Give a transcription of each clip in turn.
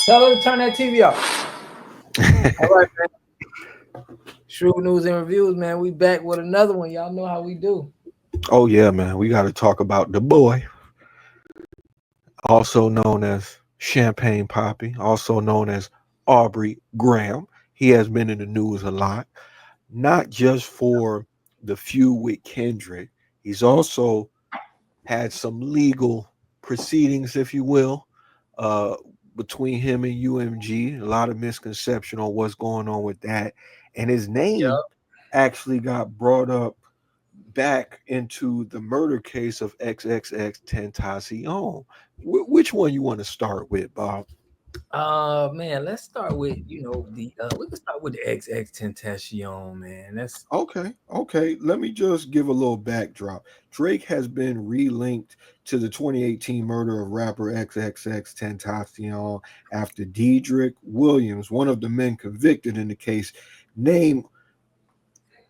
Tell her to turn that TV off. All right, man. Shrewd News and Reviews, man. We back with another one. Y'all know how we do. Oh yeah, man. We got to talk about the boy, also known as Champagne Poppy, also known as Aubrey Graham. He has been in the news a lot, not just for the feud with Kendrick. He's also had some legal proceedings, if you will, uh, between him and UMG. A lot of misconception on what's going on with that, and his name Yup. actually got brought up back into the murder case of XXX Tentacion. Which one you want to start with, Bob? Man, let's start with the we can start with the XX Tentacion, man. That's Okay. Let me just give a little backdrop. Drake has been relinked to the 2018 murder of rapper XXX Tentacion after Dedrick Williams, one of the men convicted in the case, named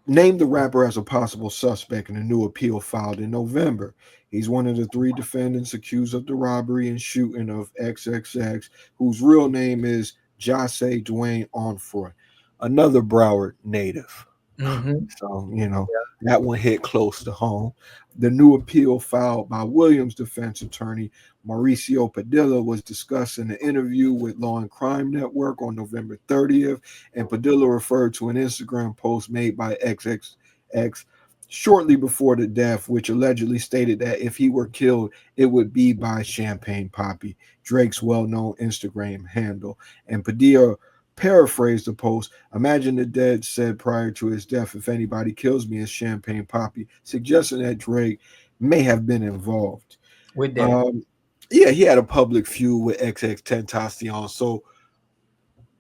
named the rapper as a possible suspect in a new appeal filed in November. He's one of the three defendants accused of the robbery and shooting of XXX, whose real name is Jase Dwayne Onfroy, another Broward native. mm-hmm. So, that one hit close to home. The new appeal filed by Williams' defense attorney, Mauricio Padilla, was discussed in an interview with Law and Crime Network on November 30th, and Padilla referred to an Instagram post made by XXX shortly before the death, which allegedly stated that if he were killed, it would be by Champagne Poppy, Drake's well known Instagram handle. And Padilla paraphrased the post. Imagine the dead said prior to his death, if anybody kills me, it's Champagne Poppy, suggesting that Drake may have been involved. With that. Um, yeah, he had a public feud with XX Tentacion. So,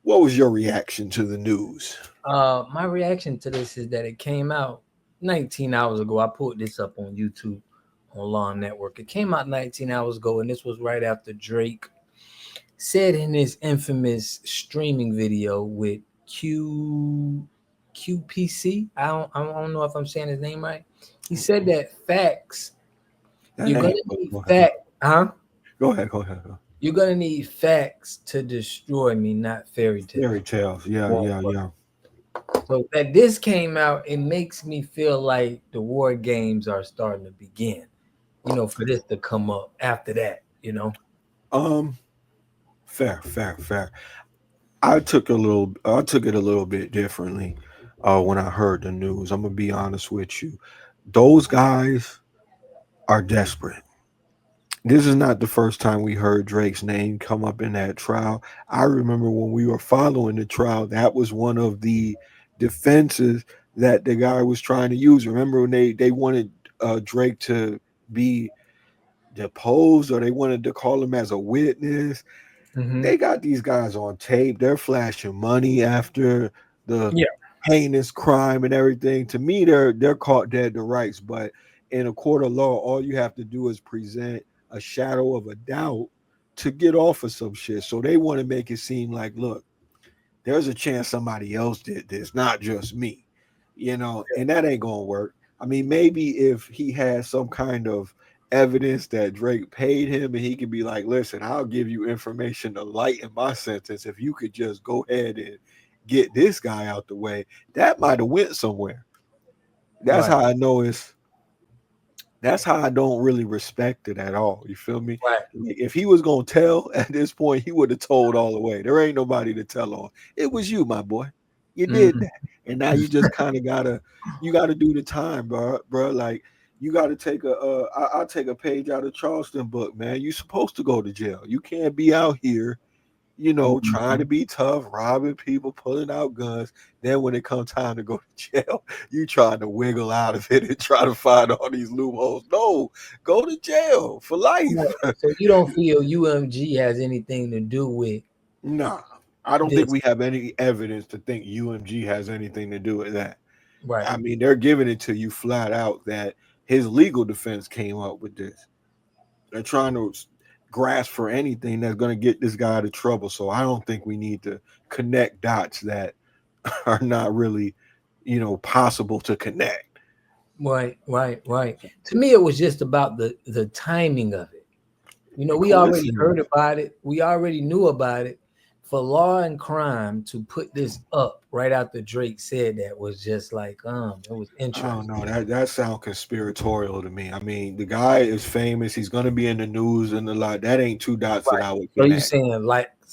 what was your reaction to the news? My reaction to this is that it came out 19 hours ago. I pulled this up on YouTube on Law Network. It came out 19 hours ago, and this was right after Drake said in his infamous streaming video with QPC. I don't know if I'm saying his name right. He said that facts. That You're gonna ain't. need Go ahead. fact, huh? Go ahead. You're gonna need facts to destroy me, not fairy tales. Fairy tales. Yeah, Well, yeah, yeah. so that this came out, it makes me feel like the war games are starting to begin. For this to come up after that. Um, fair. I took it a little bit differently when I heard the news. I'm gonna be honest with you. Those guys are desperate. This is not the first time we heard Drake's name come up in that trial. I remember when we were following the trial, that was one of the defenses that the guy was trying to use. Remember when they wanted Drake to be deposed, or they wanted to call him as a witness. Hmm. They got these guys on tape. They're flashing money after the Yeah. heinous crime and everything. To me, they're caught dead to rights. But in a court of law, all you have to do is present a shadow of a doubt to get off of some shit. So they want to make it seem like, look, there's a chance somebody else did this, not just me. And that ain't gonna work. I mean, maybe if he has some kind of evidence that Drake paid him and he could be like, listen, I'll give you information to lighten my sentence if you could just go ahead and get this guy out the way, that might have went somewhere. That's Right. how I know it's that's how I don't really respect it at all. You feel me? Right. Like, if he was gonna tell at this point, he would have told all the way. There ain't nobody to tell on. It was you, my boy. You did Mhm. that, and now you just kind of gotta do the time, bro. Like you gotta take I'll take a page out of Charleston book, man. You supposed to go to jail. You can't be out here trying to Mhm. be tough, robbing people, pulling out guns. Then when it comes time to go to jail, you trying to wiggle out of it and try to find all these loopholes. No, go to jail for Right. life. So you don't feel UMG has anything to do with Nah, I don't think this, we have any evidence to think UMG has anything to do with that. right? I mean, they're giving it to you flat out that his legal defense came up with this. They're trying to grasp for anything that's going to get this guy out of trouble. So I don't think we need to connect dots that are not really, possible to connect. Right. To me, it was just about the timing of it. We already Coincidence. heard about it. We already knew about it. for Law and Crime to put this up right after Drake said that was just like it was I don't interesting. know. That sounds conspiratorial to me. I mean, the guy is famous. He's gonna be in the news and a lot. That ain't two dots that Right. I would So you connect. saying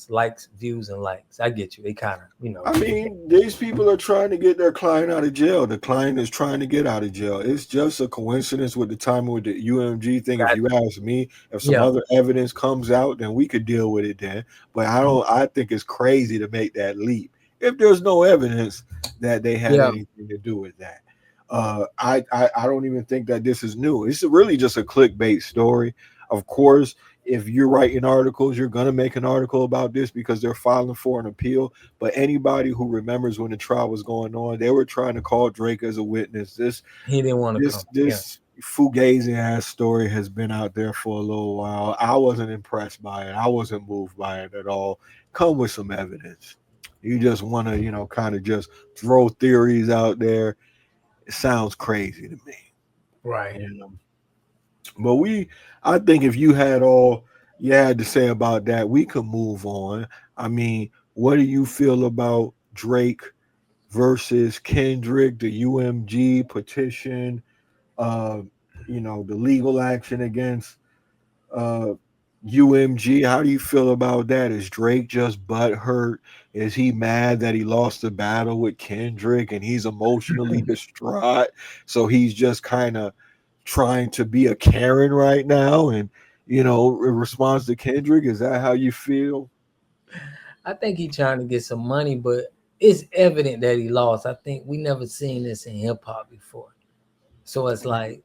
likes, views, and likes. I get you. They kind of, I mean, these people are trying to get their client out of jail. The client is trying to get out of jail. It's just a coincidence with the timing with the UMG thing. If got you ask me, if some yeah. other evidence comes out, then we could deal with it then. But I don't. I think it's crazy to make that leap if there's no evidence that they had Yeah. anything to do with that. I don't even think that this is new. It's really just a clickbait story. Of course, if you're writing articles, you're gonna make an article about this because they're filing for an appeal. But anybody who remembers when the trial was going on, they were trying to call Drake as a witness. This He didn't want to this come. Yeah. this fugazi ass story has been out there for a little while. I wasn't impressed by it. I wasn't moved by it at all. Come with some evidence. You just want to, kind of just throw theories out there. It sounds crazy to me. Right. You know. But I think if you had all you had to say about that, we could move on. I mean, what do you feel about Drake versus Kendrick, the UMG petition, uh, the legal action against uh, UMG? How do you feel about that? Is Drake just butthurt? Is he mad that he lost the battle with Kendrick and he's emotionally distraught? So he's just kind of trying to be a Karen right now and in response to Kendrick. Is that how you feel? I think he trying to get some money, but it's evident that he lost. I think we never seen this in hip hop before. So it's like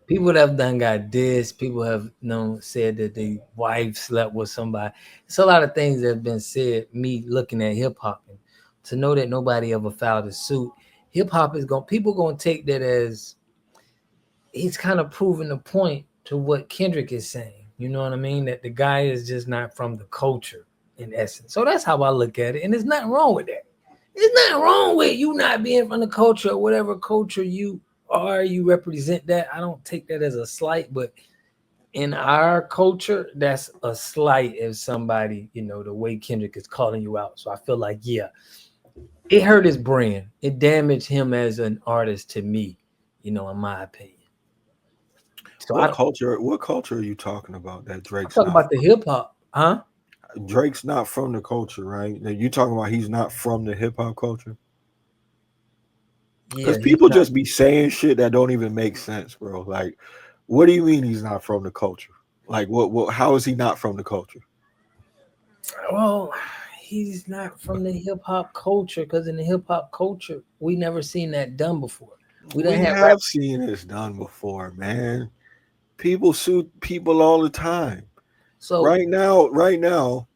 people that have done got this. People have said that the wife slept with somebody. It's a lot of things that have been said. Me looking at hip hop and to know that nobody ever filed a suit. Hip hop is going. People gonna take that as he's kind of proving the point to what Kendrick is saying. You know what I mean? That the guy is just not from the culture in essence. So that's how I look at it, and there's nothing wrong with that. There's nothing wrong with you not being from the culture or whatever culture you are. You represent that. I don't take that as a slight, but in our culture, that's a slight if somebody, the way Kendrick is calling you out. So I feel like, yeah, it hurt his brand. It damaged him as an artist to me, in my opinion. So I What don't culture? What culture are you talking about? That I'm Drake's talking not about the from. hip hop, huh? Drake's not from the culture, right? Now, you talking about he's not from the hip hop culture? Yeah, Because he's people not. just be saying shit that don't even make sense, bro. Like, what do you mean he's not from the culture? Like, what? How is he not from the culture? Well, he's not from the hip hop culture because in the hip hop culture, we never seen that done before. We don't We have rap. have seen this done before, man. People sue people all the time. So Right now,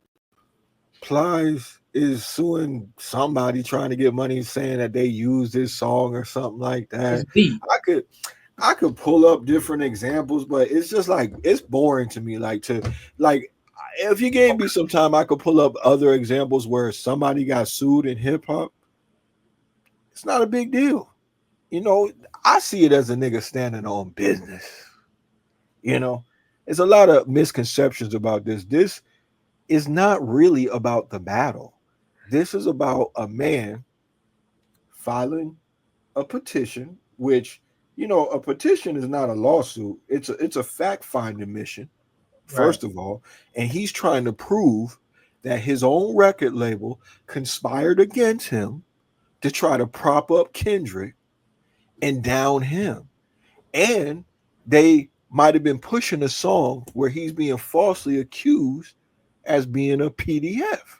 Plies is suing somebody trying to get money, saying that they used this song or something like it's that. beat. I could I could pull up different examples, but it's just like it's boring to me. Like if you gave me some time, I could pull up other examples where somebody got sued in hip hop. It's not a big deal. You know, I see it as a nigga standing on business. You know, there's a lot of misconceptions about this. This is not really about the battle. This is about a man filing a petition, which a petition is not a lawsuit. It's a fact finding mission, Right. first of all, and he's trying to prove that his own record label conspired against him to try to prop up Kendrick and down him, and they might have been pushing a song where he's being falsely accused as being a PDF.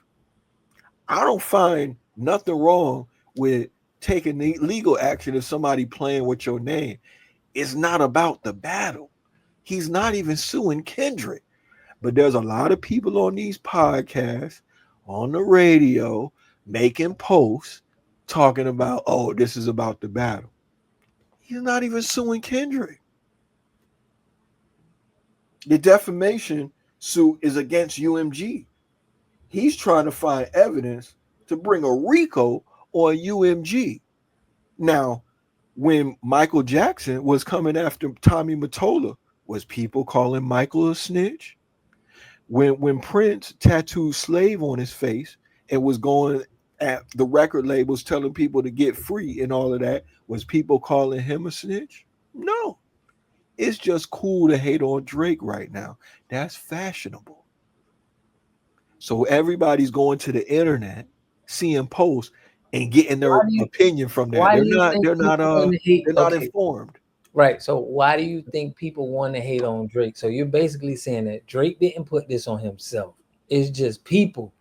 I don't find nothing wrong with taking the legal action if somebody playing with your name. It's not about the battle. He's not even suing Kendrick. But there's a lot of people on these podcasts, on the radio, making posts talking about, oh, this is about the battle. He's not even suing Kendrick. The defamation suit is against UMG. He's trying to find evidence to bring a RICO on UMG. Now, when Michael Jackson was coming after Tommy Mottola, was people calling Michael a snitch? When Prince tattooed slave on his face, and was going at the record labels telling people to get free and all of that, was people calling him a snitch? No. It's just cool to hate on Drake right now. That's fashionable. So everybody's going to the internet, seeing posts and getting Why their do you opinion from there. why They're do you not think they're not people want to hate? they're not Okay, informed. right. So why do you think people want to hate on Drake? So you're basically saying that Drake didn't put this on himself. It's just people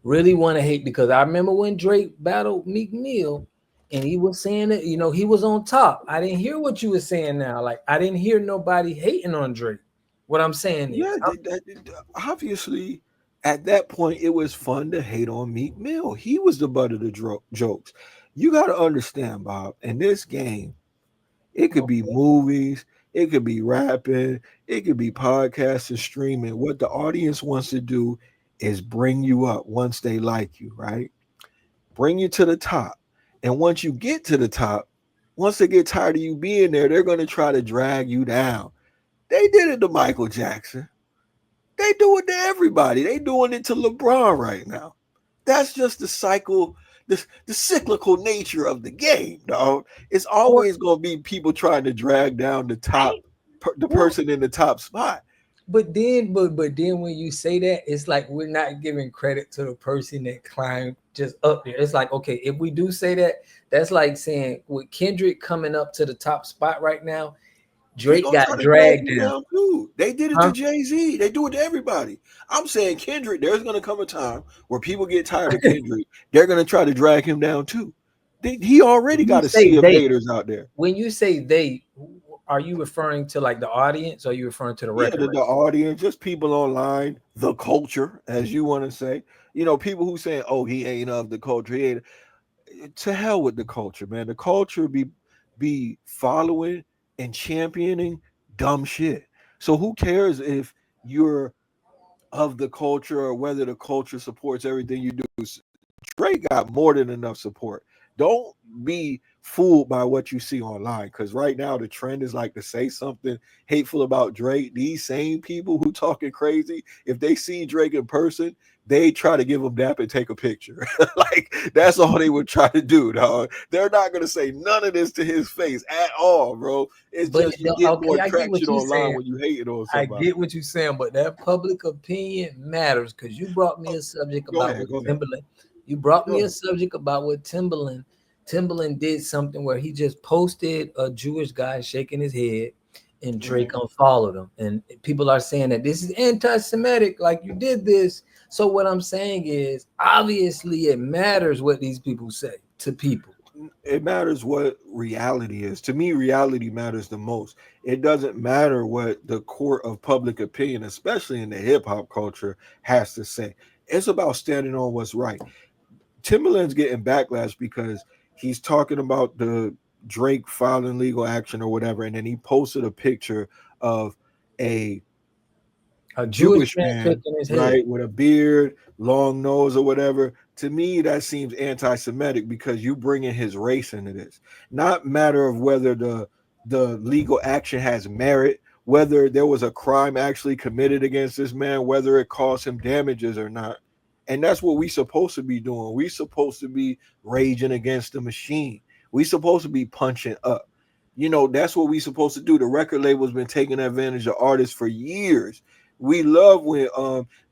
really want to hate because I remember when Drake battled Meek Mill and he was saying that, he was on top. I didn't hear what you were saying now. Like, I didn't hear nobody hating on Drake. What I'm saying Yeah, is, obviously at that point it was fun to hate on Meek Mill. He was the butt of the jokes. You got to understand, Bob, in this game, it could be movies, it could be rapping, it could be podcasts and streaming. What the audience wants to do is bring you up once they like you, right? Bring you to the top. And once you get to the top, once they get tired of you being there, they're going to try to drag you down. They did it to Michael Jackson. They do it to everybody. They doing it to LeBron right now. That's just the cycle, the cyclical nature of the game, dog. It's or always gonna be people trying to drag down the top, the well, person in the top spot. but then when you say that, it's like we're not giving credit to the person that climbed just up there. It's like, okay, if we do say that, that's like saying with Kendrick coming up to the top spot right now, They Drake gonna got try to drag dragged you down. down too. They did it to Huh? Jay-Z. They do it to everybody. I'm saying Kendrick, there's gonna come a time where people get tired of Kendrick. They're gonna try to drag him down too. He already You got a say sea of they. haters out there. When you say they, are you referring to like the audience or are you referring to the Yeah, record the label? audience, just people online, the culture, as you want to say. People who saying, "Oh, he ain't of the culture." He ain't. To hell with the culture, man. The culture be following and championing dumb shit. So who cares if you're of the culture or whether the culture supports everything you do? Drake got more than enough support. Don't be fooled by what you see online because right now the trend is like to say something hateful about Drake. These same people who talking crazy, if they see Drake in person, they try to give him dap and take a picture. Like that's all they would try to do, dog. They're not gonna say none of this to his face at all, bro. It's But just you get more okay, I get traction what you're online saying. when you hate it on I somebody. get what you're saying, but that public opinion matters because you brought me Oh, a subject go about ahead, what go ahead, Timberland. You brought go me a ahead. subject about what Timberland did something where he just posted a Jewish guy shaking his head, and Mhm. Drake unfollowed him. And people are saying that this is anti-Semitic, like you did this. So what I'm saying is, obviously, it matters what these people say to people. It matters what reality is. To me, reality matters the most. It doesn't matter what the court of public opinion, especially in the hip hop culture, has to say. It's about standing on what's right. Timberland's getting backlash because he's talking about the Drake filing legal action or whatever, and then he posted a picture of a A Jewish Jewish man man, shaking his head. right, with a beard, long nose, or whatever. To me, that seems anti-Semitic because you bring in his race into this. Not matter of whether the legal action has merit, whether there was a crime actually committed against this man, whether it caused him damages or not. And that's what we supposed to be doing. We supposed to be raging against the machine. We supposed to be punching up. That's what we supposed to do. The record label's been taking advantage of artists for years. We love when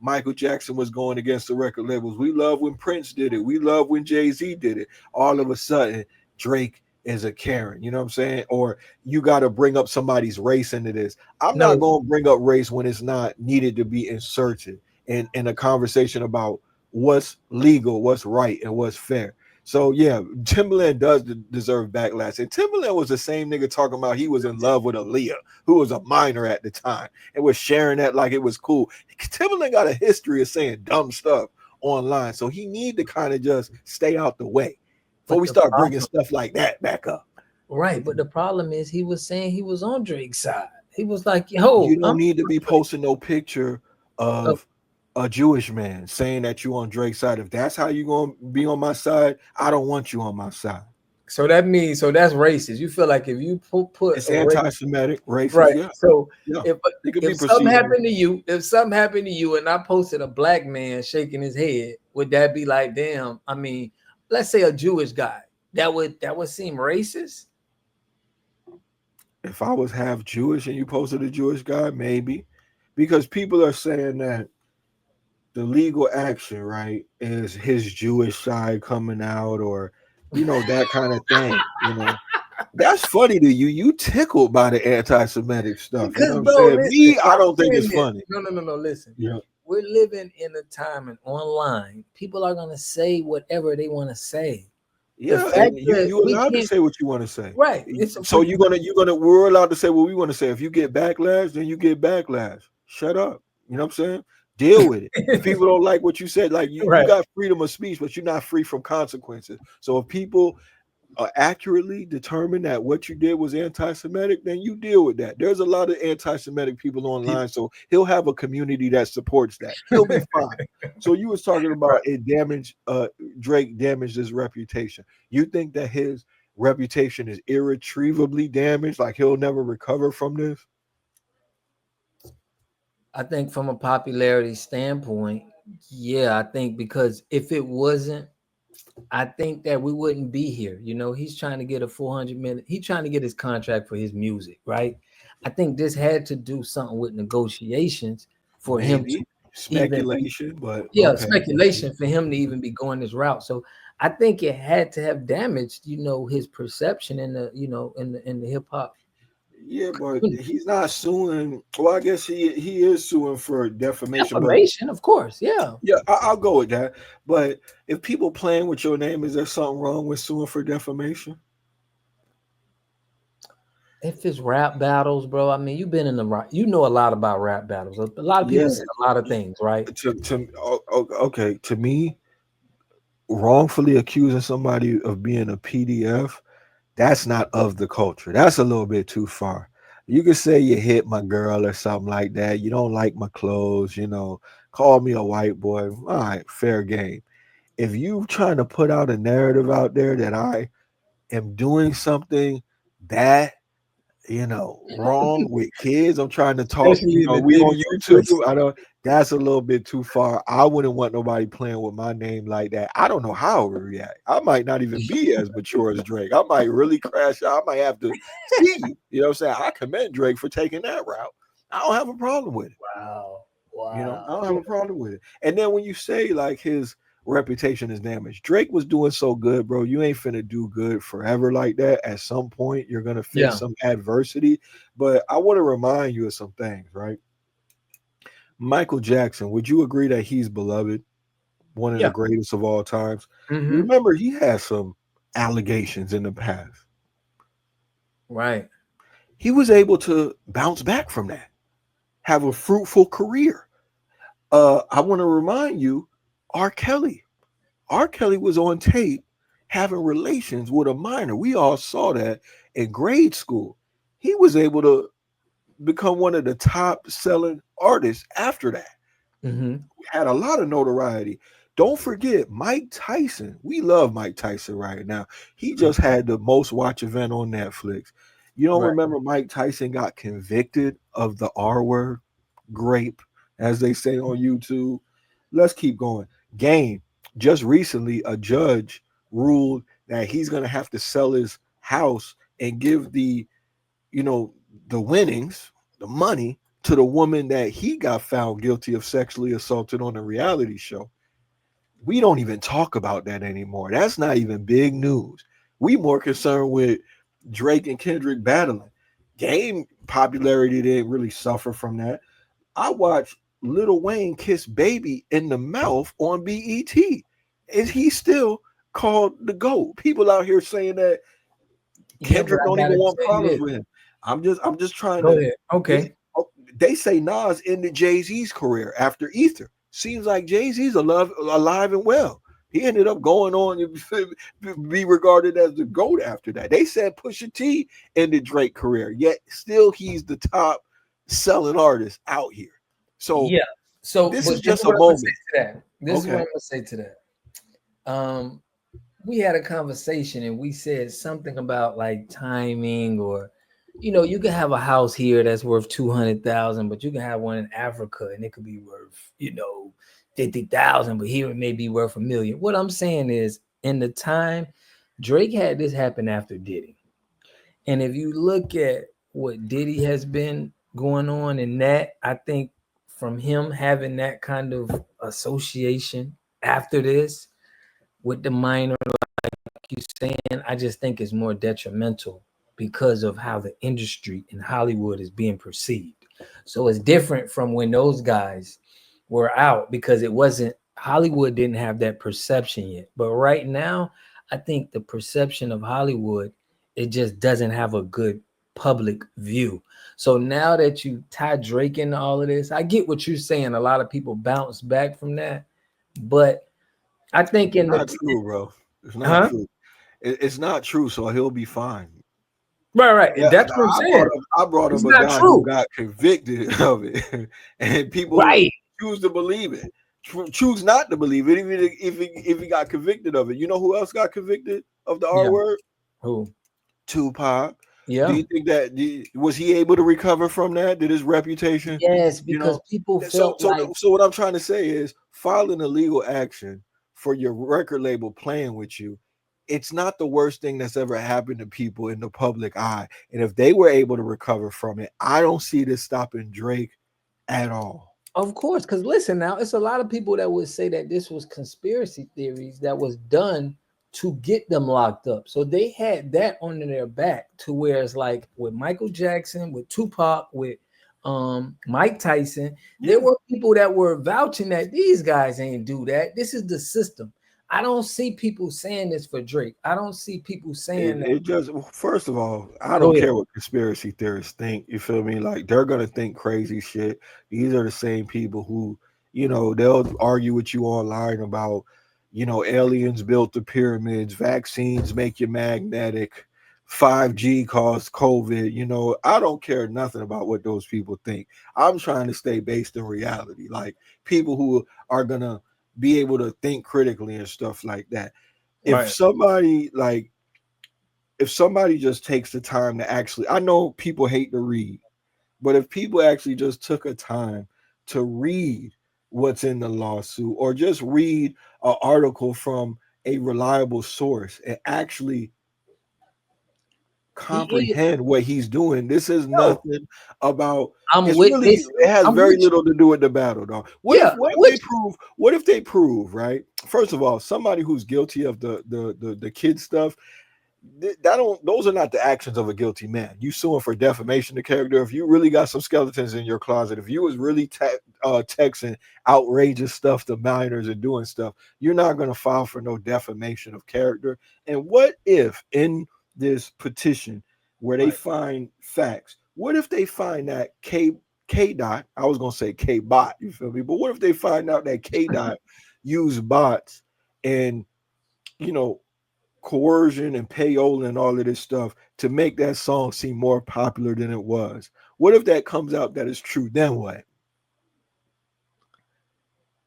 Michael Jackson was going against the record labels. We love when Prince did it. We love when Jay-Z did it. All of a sudden, Drake is a Karen. You know what I'm saying? Or you got to bring up somebody's race into this. I'm not No, going to bring up race when it's not needed to be inserted in a conversation about what's legal, what's right, and what's fair. So yeah, Timberland does deserve backlash. And Timberland was the same nigga talking about he was in love with Aaliyah, who was a minor at the time, and was sharing that like it was cool. Timberland got a history of saying dumb stuff online, so he need to kind of just stay out the way before but we the start bringing problem, stuff like that back up. right? But the problem is, he was saying he was on Drake's side. He was like, "Yo, You don't I'm need to be posting no picture uh, of a Jewish man saying that you on Drake's side. If that's how you gonna be on my side, I don't want you on my side. so that means so that's racist." You feel like if you put It's a race, anti-Semitic, racist. right? Yeah, So yeah. if It could be if something perceived. happened to you, if something happened to you, and I posted a black man shaking his head, would that be like, damn? I mean, let's say a Jewish guy. That would seem racist. If I was half Jewish and you posted a Jewish guy, maybe, because people are saying that the legal action, right, is his Jewish side coming out, or that kind of thing. That's funny to you. You tickled by the anti-Semitic stuff. You know Because, what I'm bro, saying? listen, Me, I I'm don't think saying it's this. funny. No, no, no, no. Listen, Yeah, we're living in a time and online, people are gonna say whatever they want to say. The yeah, fact and you that you we allowed to can't, say what you want to say. right? It's a So free. you're gonna we're allowed to say what we want to say. If you get backlash, then you get backlash. Shut up. You know what I'm saying? Deal with it. If people don't like what you said, like you Right. got freedom of speech, but you're not free from consequences. So if people accurately determine that what you did was anti-Semitic, then you deal with that. There's a lot of anti-Semitic people People, online, so he'll have a community that supports that. He'll be fine. So you was talking about right. it damaged Drake damaged his reputation. You think that his reputation is irretrievably damaged, like he'll never recover from this? I think from a popularity standpoint, yeah, I think because if it wasn't, I think that we wouldn't be here. He's trying to get a 400 minute. He's trying to get his contract for his music, right? I think this had to do something with negotiations for him to Maybe even, speculation, but yeah, okay. speculation for him to even be going this route. So I think it had to have damaged, his perception in the, in the hip hop. Yeah, but he's not suing. Well, I guess he is suing for defamation, but Defamation, of course, yeah. yeah, I'll go with that. But if people playing with your name, is there something wrong with suing for defamation? If it's rap battles, bro, I mean, you've been in the rap, you know a lot about rap battles. A lot of Yeah. people say a lot of things, right? Okay. To me, wrongfully accusing somebody of being a PDF, that's not of the culture. That's a little bit too far. You could say you hit my girl or something like that. You don't like my clothes, call me a white boy. All right, fair game. If you trying to put out a narrative out there that I am doing something that wrong with kids. I'm trying to talk, Especially in the we on Diddy YouTube. situation. I don't That's a little bit too far. I wouldn't want nobody playing with my name like that. I don't know how I would react. I might not even be as mature as Drake. I might really crash out. I might have to see you. You know what I'm saying? I commend Drake for taking that route. I don't have a problem with it. Wow. I Wow. don't have a problem with it. And then when you say like his reputation is damaged, Drake was doing so good, bro. You ain't finna do good forever like that. At some point, you're gonna face Yeah. some adversity. But I want to remind you of some things, right? Michael Jackson, would you agree that he's beloved, one of the Yeah. greatest of all times? You Hmm. remember he had some allegations in the past. Right. He was able to bounce back from that, have a fruitful career. I want to remind you, R. Kelly. R. Kelly was on tape having relations with a minor. We all saw that in grade school. He was able to become one of the top selling artists after that. Hmm. Had a lot of notoriety. Don't forget Mike Tyson. We love Mike Tyson right now. He just had the most watch event on Netflix. You don't Right. remember Mike Tyson got convicted of the R word, grape, as they say on YouTube. Let's keep going. Game. Just recently, a judge ruled that he's going to have to sell his house and give you know, the winnings, the money to the woman that he got found guilty of sexually assaulting on a reality show. We don't even talk about that anymore. That's not even big news. We more concerned with Drake and Kendrick battling. Game popularity didn't really suffer from that. I watched Lil Wayne kiss Baby in the mouth on BET. Is he still called the GOAT? People out here saying that Yeah, but Kendrick I don't even gotta want tell you problems this. with him. I'm just trying Go to. ahead. It's, Okay. oh, they say Nas ended Jay Z's career after Ether. Seems like Jay Z's alive and well. He ended up going on to be regarded as the GOAT after that. They said Pusha T ended Drake's career, yet still he's the top selling artist out here. So Yeah. So, this is but this is just a what I'm gonna say moment. to that. This is what Okay. I'm gonna say to that. We had a conversation and we said something about like timing or you can have a house here that's worth 200,000, but you can have one in Africa and it could be worth 50,000, but here it may be worth 1 million. What I'm saying is, in the time Drake had this happen after Diddy, and if you look at what Diddy has been going on in that, I think from him having that kind of association after this with the minor, you saying, I just think it's more detrimental because of how the industry in Hollywood is being perceived. So it's different from when those guys were out, because it wasn't, Hollywood didn't have that perception yet. But right now, I think the perception of Hollywood, it just doesn't have a good public view. So now that you tie Drake into all of this, I get what you're saying. A lot of people bounce back from that, but I think It's in the not true, bro. It's not huh? true. It's not true. So he'll be fine. Right. Yeah, That's nah, what I'm saying. I brought It's up a not guy who true. got convicted of it, and people Right. choose to believe it, choose not to believe it, even if he got convicted of it. You know who else got convicted of the R Yeah. word? Who? Tupac. Do Yeah. you think that was he able to recover from that? Did his reputation, Yes, you because know? people So felt so like, so what I'm trying to say is filing a legal action for your record label playing with you. It's not the worst thing that's ever happened to people in the public eye. And if they were able to recover from it, I don't see this stopping Drake at all. of course, because listen now, it's a lot of people that would say that this was conspiracy theories that was done to get them locked up. So they had that on their back, to where it's like with Michael Jackson, with Tupac, with Mike Tyson, there Yeah. were people that were vouching that these guys ain't do that. This is the system. I don't see people saying this for Drake. I don't see people saying that. It just first of all, I Go don't ahead. care what conspiracy theorists think. You feel me? Like they're gonna think crazy shit. These are the same people who, they'll argue with you online about, aliens built the pyramids, vaccines make you magnetic, 5G caused COVID. I don't care nothing about what those people think. I'm trying to stay based in reality. Like people who are gonna be able to think critically and stuff like that. If Right. somebody like if somebody just takes the time to actually, I know people hate to read, but if people actually just took a time to read what's in the lawsuit or just read an article from a reliable source and actually He is. comprehend what he's doing, this is Yo, nothing about, I'm it's with really, this. it has I'm very with you. little to do with the battle, dog. what if Yeah, what I'm if with they you. prove what if they prove, right? First of all, somebody who's guilty of the kid stuff, that don't those are not the actions of a guilty man. You suing for defamation of character. If you really got some skeletons in your closet, if you was really texting outrageous stuff to minors and doing stuff, you're not going to file for no defamation of character. And what if in this petition where they Right. find facts, what if they find that K dot, I was going to say K bot, you feel me, but what if they find out that K dot used bots and, you know coercion and payola and all of this stuff to make that song seem more popular than it was? What if that comes out that is true? Then what?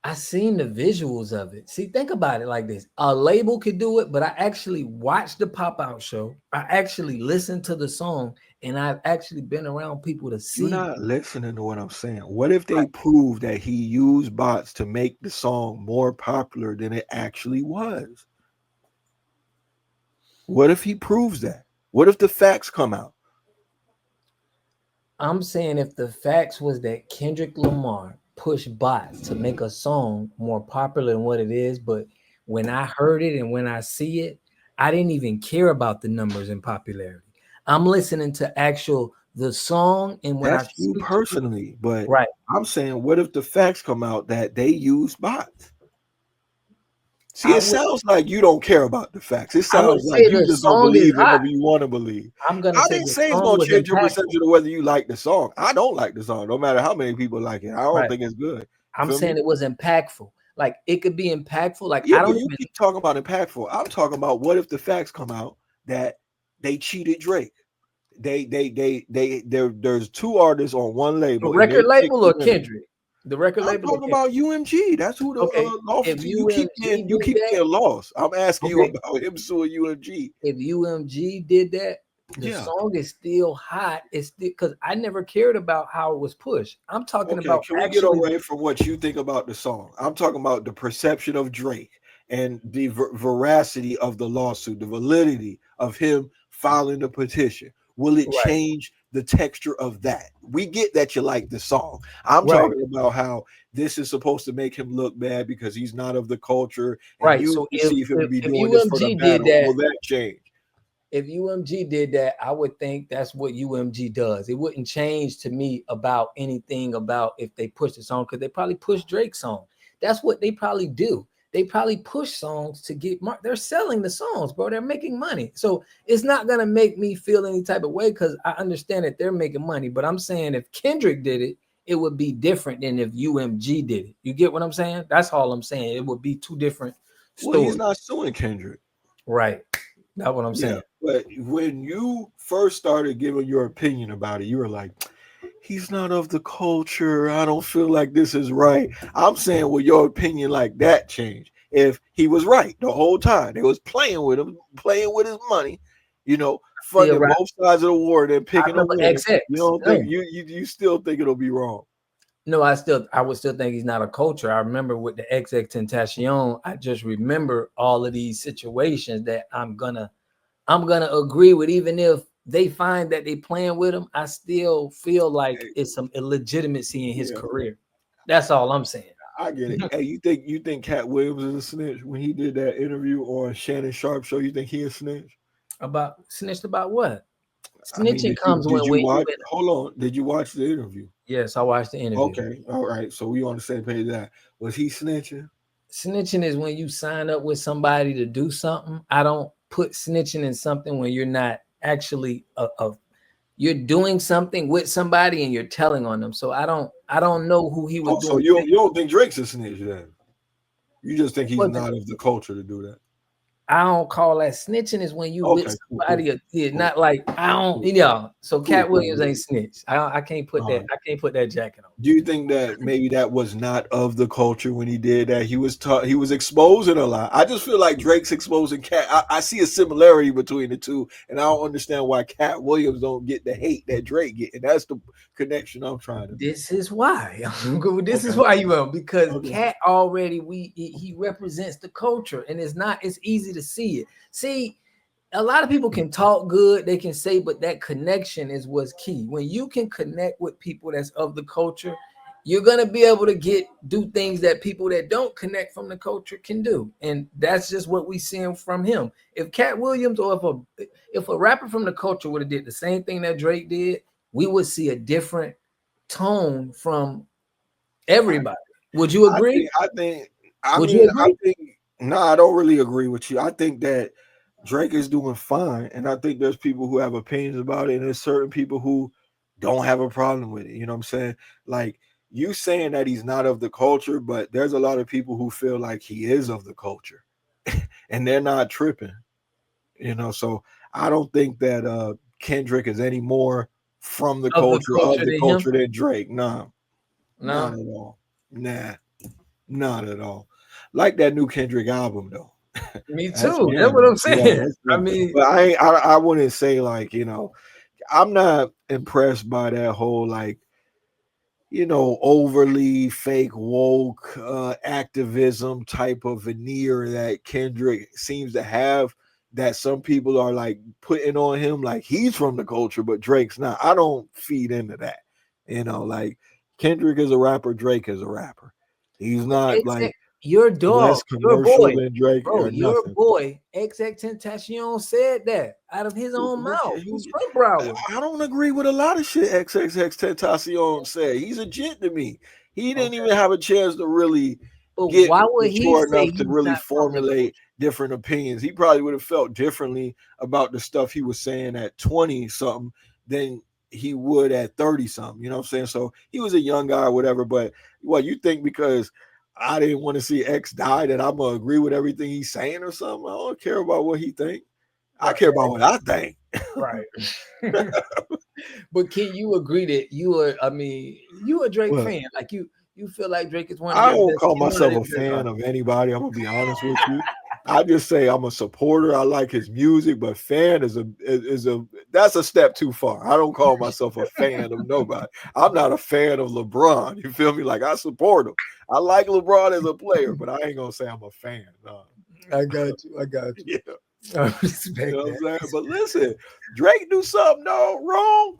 I seen the visuals of it. See, think about it like this. A label could do it, but I actually watched the pop out show. I actually listened to the song, and I've actually been around people to You're see. not listening to what I'm saying. What if they prove that he used bots to make the song more popular than it actually was? What if he proves that? What if the facts come out? I'm saying if the facts was that Kendrick Lamar pushed bots to make a song more popular than what it is, but when I heard it and when I see it, I didn't even care about the numbers and popularity. I'm listening to actual the song, and when I That's you see people, personally, but right, I'm saying, what if the facts come out that they use bots? See, I it would sounds like you don't care about the facts. It I would sounds like say you the just don't song is believe hot. whatever you want to believe. I'm gonna I say didn't the say it's song going to was change your impactful. percentage of whether you like the song. I don't like the song, no matter how many people like it. I don't Right. think it's good. You I'm feel me? saying it was impactful. Like it could be impactful. Like Yeah, I but don't you even keep talking about impactful. I'm talking about what if the facts come out that they cheated Drake. There's two artists on one the label and they record picked label the or winner. Kendrick. The record I'm label or talking Kendrick. about UMG. That's who the Okay. If lawsuit. You keep UMG you did keep that, getting lost. I'm asking you okay. about him suing UMG. If UMG did that, The Yeah. song is still hot. It's because I never cared about how it was pushed. I'm talking Okay, about can we get actually away from what you think about the song? I'm talking about the perception of Drake and the veracity of the lawsuit, the validity of him filing the petition. Will it right, change the texture of that? We get that you like the song. I'm right, talking about how this is supposed to make him look bad because he's not of the culture, and right. you So if perceive him to if, be if doing this for the UMG did battle. that, Will that change? if UMG did that, I would think that's what UMG does. It wouldn't change to me about anything about if they push the song because they probably push Drake's song. That's what they probably do. They probably push songs to get mark. They're selling the songs, bro. They're making money. So it's not gonna make me feel any type of way because I understand that they're making money. But I'm saying if Kendrick did it, it would be different than if UMG did it. You get what I'm saying? That's all I'm saying. It would be two different Well, he's stories. not suing Kendrick. Right. That's what I'm Yeah, saying. but when you first started giving your opinion about it, you were like, he's not of the culture. I don't feel like this is right. I'm saying, will your opinion like that change if he was right the whole time? They was playing with him, playing with his money, Still funding both sides of the war, and then I picking a know, but winner. You XX. don't think No, you still think it'll be wrong? no, I would still think he's not a culture. I remember with the XX Tentacion, I just remember all of these situations that I'm gonna agree with, even if they find that they playing with him. I still feel like Hey, it's some illegitimacy in his yeah, career. That's all I'm saying. I get it. Hey, you think Cat Williams is a snitch when he did that interview on Shannon Sharp show? You think he a snitch? About snitched about what? I mean, Snitching comes did you when you watch? in. Hold on, did you watch the interview? Yes, I watched the interview. Okay, all right. So we on the same page. That was he snitching? Snitching is when you sign up with somebody to do something. I don't put snitching in something when you're not actually you're doing something with somebody and you're telling on them. So I don't know who he was Oh, so doing. you don't think Drake's a snitch then? You just think he's But not of the culture to do that? I don't call that snitching is when you with Okay, cool, cool, somebody yeah, cool, not like I don't, cool, So cool, Cat cool. Williams ain't snitch. I can't put All that right. I can't put that jacket on. Do you think that maybe that was not of the culture when he did that? He was exposing a lot. I just feel like Drake's exposing Cat. I see a similarity between the two, and I don't understand why Cat Williams don't get the hate that Drake get. And that's the connection I'm trying to make. This is why. This is Okay, why you will because okay. Cat already he represents the culture and it's easy to see it. See, a lot of people can talk good, they can say, but that connection is what's key. When you can connect with people that's of the culture, you're gonna be able to do things that people that don't connect from the culture can do, and that's just what we seeing from him. If Cat Williams or if a rapper from the culture would have did the same thing that Drake did, we would see a different tone from I, everybody. Would you I agree? think. I think. I Would you mean, I agree? think. No, I don't really agree with you. I think that Drake is doing fine, and I think there's people who have opinions about it, and there's certain people who don't have a problem with it. You know what I'm saying? Like you saying that he's not of the culture, but there's a lot of people who feel like he is of the culture, and they're not tripping. So I don't think that Kendrick is any more from the Of the culture of culture the than him? culture than Drake. Nah, not No. at all. Nah, not at all. Like that new Kendrick album though. Me That's too. That's what jamming. I'm Yeah, saying. that's I jamming. mean, But I wouldn't say like, I'm not impressed by that whole like, overly fake woke activism type of veneer that Kendrick seems to have that some people are like putting on him like he's from the culture, but Drake's not. I don't feed into that. Like Kendrick is a rapper, Drake is a rapper. He's not like your dog, less your commercial boy, than Drake bro, or your nothing. boy, XX Tentacion said that out of his own mouth. He's from Broward. I don't agree with a lot of shit XXX Tentacion said. He's a gent to me. He didn't Okay. even have a chance to really But get why would he mature say enough to he's really not from the formulate culture? different opinions. He probably would have felt differently about the stuff he was saying at 20 something than he would at 30 something. You know what I'm saying? So he was a young guy or whatever. But what you think because I didn't want to see X die that I'm gonna agree with everything he's saying or something? I don't care about what he think. I Right, care about what I think. right. But can you agree that you a Drake Well, fan? You feel like Drake is one of I your don't best, call he's one of myself the a best fan artists. of anybody. I'm gonna be honest with you. I just say I'm a supporter. I like his music, but fan is a that's a step too far. I don't call myself a fan of nobody. I'm not a fan of LeBron. You feel me? Like I support him. I like LeBron as a player, but I ain't gonna say I'm a fan. No. I got you. I got you. Yeah, I you respect know what that. I'm saying. But listen, Drake do something no wrong.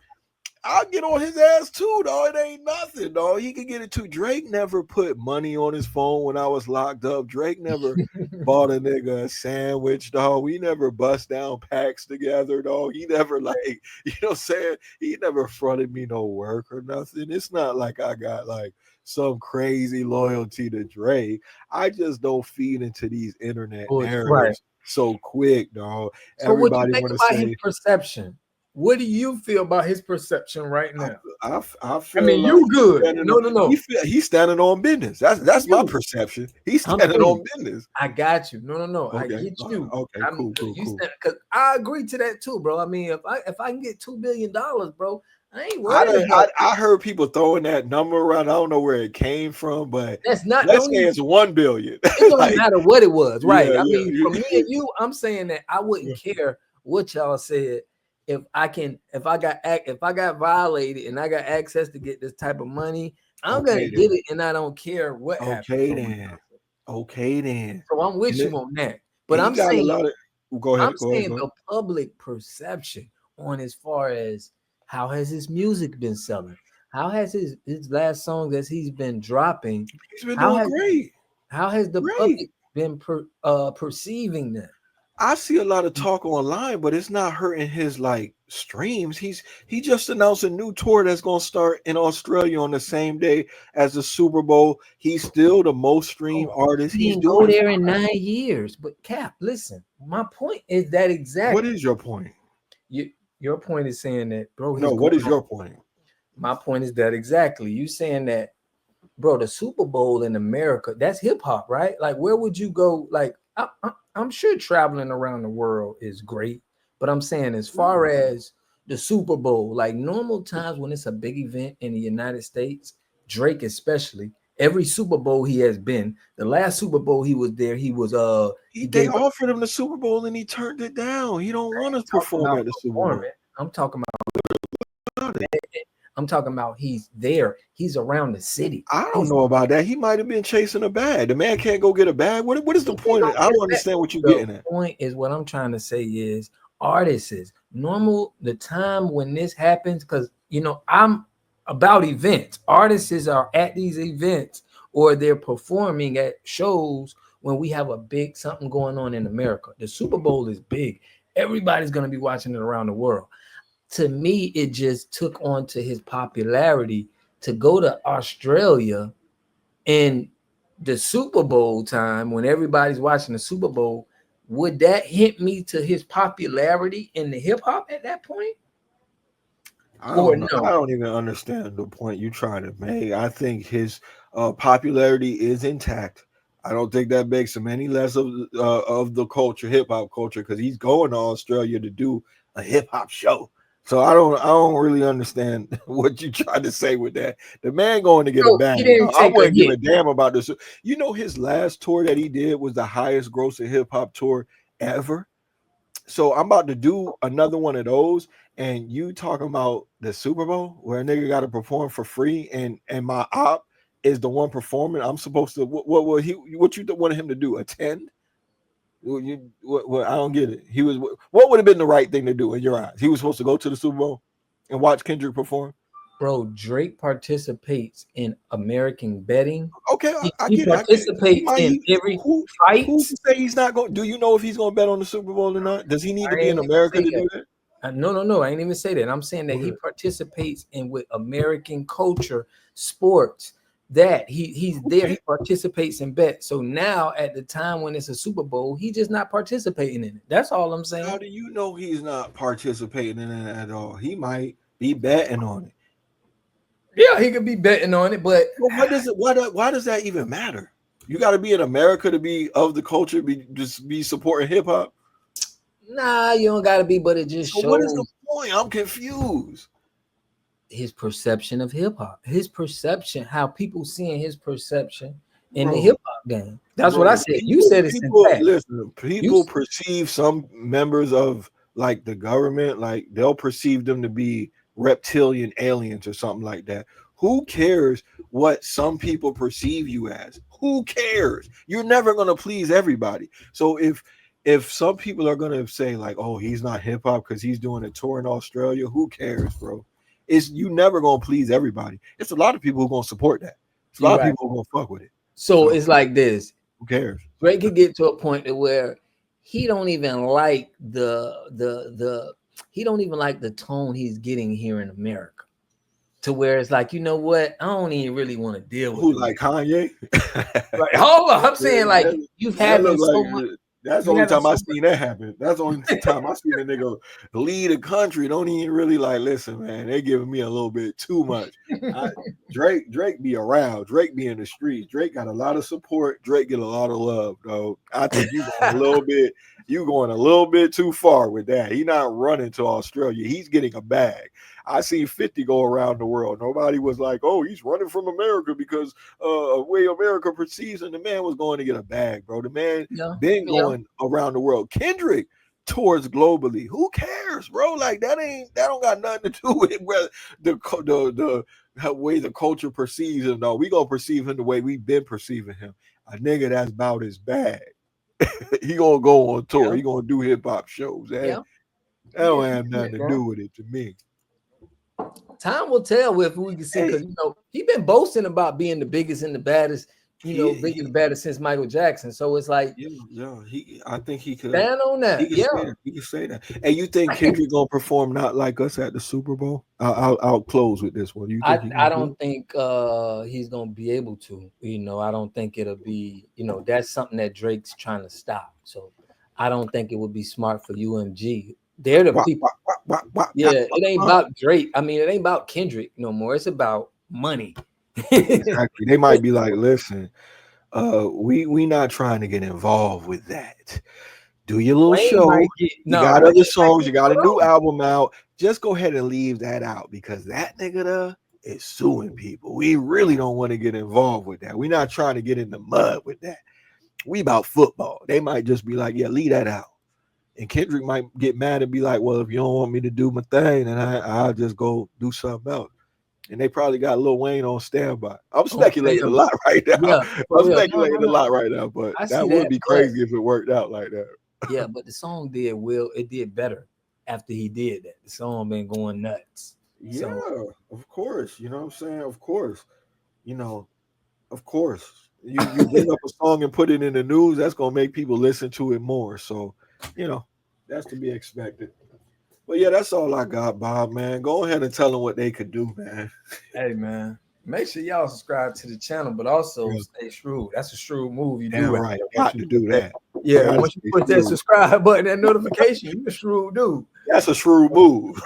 I'll get on his ass too, though. It ain't nothing, though. He could get it too. Drake never put money on his phone when I was locked up. Drake never bought a nigga a sandwich, dog. We never bust down packs together, dog. He never like, you know what I'm saying? He never fronted me no work or nothing. It's not like I got like some crazy loyalty to Drake. I just don't feed into these internet Right. narratives so quick, dog. So what you Everybody think want to about his say perception? What do you feel about his perception right I, now? I I feel mean, like you he's good. standing No, on no, no. he's standing on business. That's my You. perception. He's I'm standing saying on business. I got you. No, no, no. I Okay. get you. Okay. I'm Cool. Cool. you Cool. said because I agree to that too, bro. I mean, if I can get $2 billion, bro, I ain't I, worried done- about I heard people throwing that number around. I don't know where it came from, but that's not let's don't say even it's 1 billion. it don't Like, matter what it was, yeah, right? I yeah, mean, for me and you, I'm saying that I wouldn't care what y'all said if I got violated and I got access to get this type of money, I'm gonna okay get then. it and I don't care what happens. Okay then. Okay then. So I'm with And you it, on that. But he got a lot of. Go I'm ahead. Go ahead. saying Go ahead. the public perception on as far as how has his music been selling? How has his last song that he's been dropping? He's been How doing has great. how has the Great. public been perceiving that? I see a lot of talk online, but it's not hurting his like streams. He just announced a new tour that's gonna start in Australia on the same day as the Super Bowl. He's still the most streamed Oh, artist. he He's didn't go doing there fine. in 9 years. But Cap, listen, my point is that What exactly. is your point? You, your point is saying that, bro, he's No, what going is on. your point? My point is that exactly. You saying that, bro, the Super Bowl in America, that's hip hop, right? Like, where would you go? Like, I'm sure traveling around the world is great, but I'm saying as far as the Super Bowl, like normal times when it's a big event in the United States, Drake especially, every Super Bowl he has been, the last Super Bowl he was there, he They gave a offered him the Super Bowl and he turned it down. He don't want to talking perform about at the Super Bowl. performing. I'm talking I'm talking about he's there. He's around the city. I don't He's know about that. He might have been chasing a bag. The man can't go get a bag. What is the he can point go of it? I get don't it back. understand what you're The getting at. point is what I'm trying to say is artists is normal the time when this happens because I'm about events. Artists are at these events or they're performing at shows when we have a big something going on in America. The Super Bowl is big. Everybody's going to be watching it around the world. To me, it just took on to his popularity to go to Australia in the Super Bowl time when everybody's watching the Super Bowl. Would that hit me to his popularity in the hip hop at that point? I Or don't know. I no? don't even understand the point you're trying to make. I think his popularity is intact. I don't think that makes him any less of the culture, hip hop culture, because he's going to Australia to do a hip hop show. So I don't really understand what you tried to say with that. The man going to get a So he bag. didn't I take a wouldn't give hit. a damn about this. You know, his last tour that he did was the highest grossing hip hop tour ever. So I'm about to do another one of those, and you talking about the Super Bowl where a nigga got to perform for free, and my op is the one performing. I'm supposed to what you wanted him to do? Attend? I don't get it. What would have been the right thing to do in your eyes? He was supposed to go to the Super Bowl and watch Kendrick perform. Bro, Drake participates in American betting. Okay, I He get it. I get it. He participates might. in every Who's fight. to say he's not going? Do you know if he's going to bet on the Super Bowl or not? Does he need to I be in ain't even America say to that. do that? No. I ain't even say that. I'm saying that he Okay. participates in with American culture, sports. That he's there. He Okay. participates in bets. So now at the time when it's a Super Bowl, he just not participating in it. That's all I'm How saying. do you know he's not participating in it at all? He might be betting on it. Yeah, he could be betting on it, but But what does it? Why does that even matter? You got to be in America to be of the culture, be supporting hip hop. nah, you don't gotta be. But it just So what is the shows point? I'm confused. his perception of hip hop, his perception, how people seeing his perception in the hip Bro, hop. game. That's what bro. I said. You said it's People intact. listen. You People perceive some members of like the government, like they'll perceive them to be reptilian aliens or something like that. Who cares what some people perceive you as? Who cares? You're never gonna please everybody. So if some people are gonna say like, oh, he's not hip hop because he's doing a tour in Australia, who cares, bro? It's you never gonna please everybody. It's a lot of people who gonna support that. It's a lot you're of right. people who gonna fuck with it. So So it's like this. who cares? Drake could get to a point to where he don't even like the he don't even like the tone he's getting here in America. To where it's like, you know what? I don't even really want to deal with Who them. like Kanye? Like, hold on, I'm saying like that, you that having look so like much, that's the you only having time I so much. seen that happen. That's the only time I seen a nigga lead a country. Don't even really like listen, man. They giving me a little bit too much. I, Drake be around. Drake be in the streets. Drake got a lot of support. Drake get a lot of love, though. I think you going a little bit. You going a little bit too far with that. He not running to Australia. He's getting a bag. I seen 50 go around the world. Nobody was like, oh, he's running from America because of way America perceives him. The man was going to get a bag, bro. The man Yeah, been yeah, going around the world. Kendrick tours globally. Who cares, bro? Like that don't got nothing to do with where the way the culture perceives him. No, we gonna perceive him the way we've been perceiving him. A nigga that's about his bag. He gonna go on tour. yeah, He gonna do hip hop shows. yeah. That Yeah, don't he have do nothing it, to bro. do with it to me. Time will tell if we can see, Hey, because he been boasting about being the biggest and the baddest, biggest and baddest since Michael Jackson. So it's like yeah. I think he could. stand on He that. could Yeah. say that. He could say that. Hey, you think Kendrick gonna perform not like us at the Super Bowl? I'll close with this one. You think he I gonna do don't it? think he's gonna be able to. I don't think it'll be, that's something that Drake's trying to stop. So I don't think it would be smart for UMG. They're the Wah, people. wah, wah, wah, wah, Yeah, wah, it ain't wah. about Drake. I mean, it ain't about Kendrick no more. It's about money. Exactly. They might be like, listen, we not trying to get involved with that. Do your little Wayne show. might get You no. got Wayne other might songs. get You got a put new on. album out. Just go ahead and leave that out because that nigga there is suing people. We really don't want to get involved with that. We're not trying to get in the mud with that. We about football. They might just be like, yeah, leave that out. And Kendrick might get mad and be like, well, if you don't want me to do my thing, then I'll just go do something else. And they probably got Lil Wayne on standby. I'm On speculating a standby. lot right now. Yeah, for I'm real. No, speculating no, a no. lot right now, but I see that that, would be but crazy if it worked out like that. yeah, but the song it did better after he did that. The song been going nuts. Yeah, So of course. You know what I'm saying? Of course. You know, of course. You bring up a song and put it in the news, that's gonna make people listen to it more. So, you know, that's to be expected. But yeah, that's all I got, Bob, man. Go ahead and tell them what they could do, man. hey man, make sure y'all subscribe to the channel, but also Yeah, stay shrewd. That's a shrewd move you do damn right right. there. Once Got you to put do that, that. yeah, Got to once you stay put that shrewd. subscribe button, that notification, you a shrewd dude. That's a shrewd move.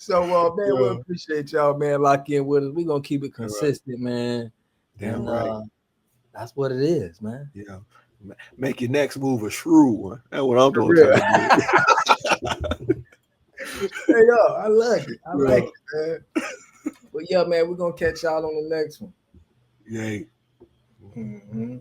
So man, we Yeah, appreciate y'all, man. Lock in with us. We're gonna keep it damn right. consistent, man. Damn And right. that's what it is, man. Yeah. Make your next move a shrewd one. That's what I'm For gonna real. tell you. Hey yo, I like it. I Yeah. like it, man. But yeah, man, we're gonna catch y'all on the next one. Yay. Mhm.